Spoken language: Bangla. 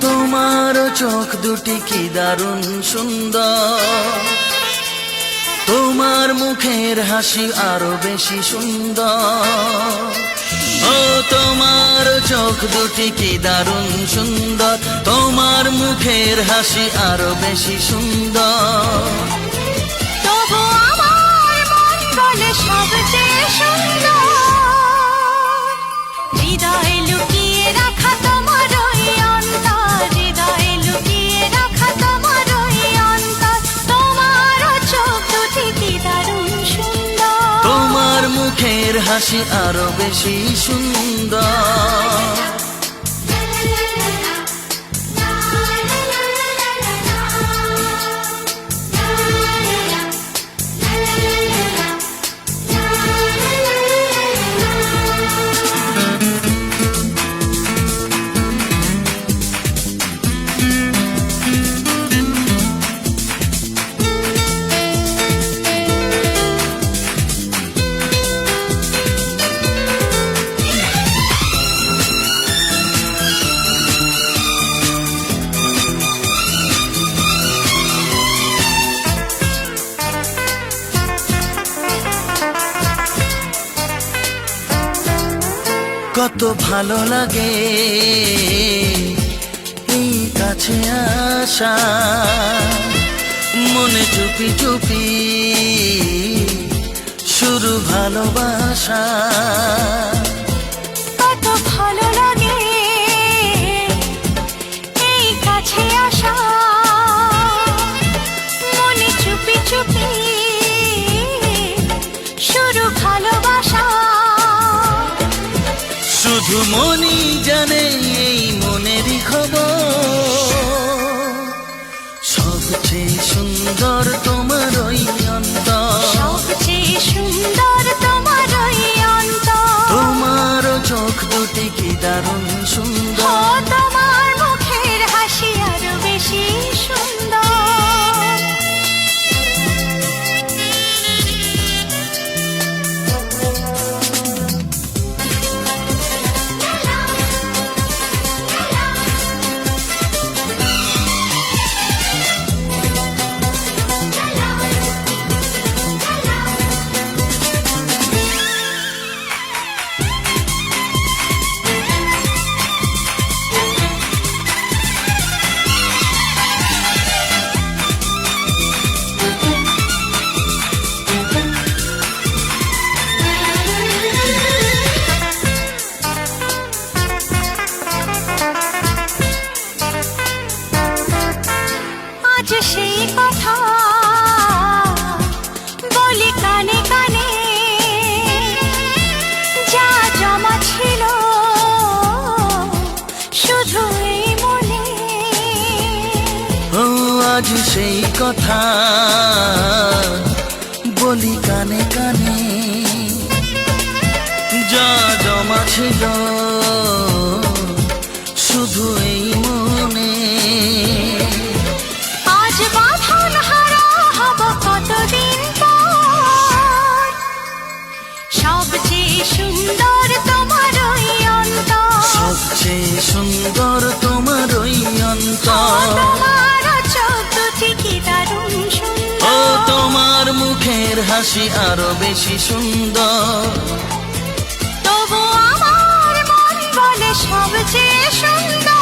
তোমার চোখ দুটি কি দারুণ সুন্দর, তোমার মুখের হাসি আরো বেশি সুন্দর। ও তোমার চোখ দুটি কি দারুণ সুন্দর, তোমার মুখের হাসি আরো বেশি সুন্দর। তবু আমার মন বলে সবচেয়ে সুন্দর, হৃদয়ে লুকিয়ে রাখা তোমার ওই অন্তর, হৃদয়ে লুকিয়ে রাখা তোমার ওই অন্তর। তোমার চোখ দুটি কি দারুণ সুন্দর, তোমার মুখের হাসি আরো বেশি সুন্দর। কত ভালো লাগে এই কাছে আসা, মনে চুপি চুপি শুরু ভালোবাসা। কত ভালো লাগে এই কাছে আসা, মনে চুপি চুপি শুরু ভালোবাসা। শুধু মনই জানে এই মনেরই খবর, সবচেয়ে সুন্দর তোমার ওই অন্তর, সবচেয়ে সুন্দর তোমার ওই অন্তর। তোমার চোখ দুটি কি দারুণ ও সুন্দর, তোমার মুখের হাসি আরো বেশি সুন্দর। আজ সেই কথা বলি কানে কানে, যা জমা ছিল শুধু এই মনে। ও আজ সেই কথা বলি কানে কানে, যা জমা ছিল শুধু এই মনে। আজ বাঁধন হারা হব কতদিন পর, সবচেয়ে সুন্দর তোমার ওই অন্তর, সবচেয়ে সুন্দর তোমার ওই অন্তর। তোমার চোখ দুটি কি দারুণ ও সুন্দর, তোমার মুখের হাসি আরো বেশি সুন্দর। তবু আমার মন বলে সবচেয়ে সুন্দর।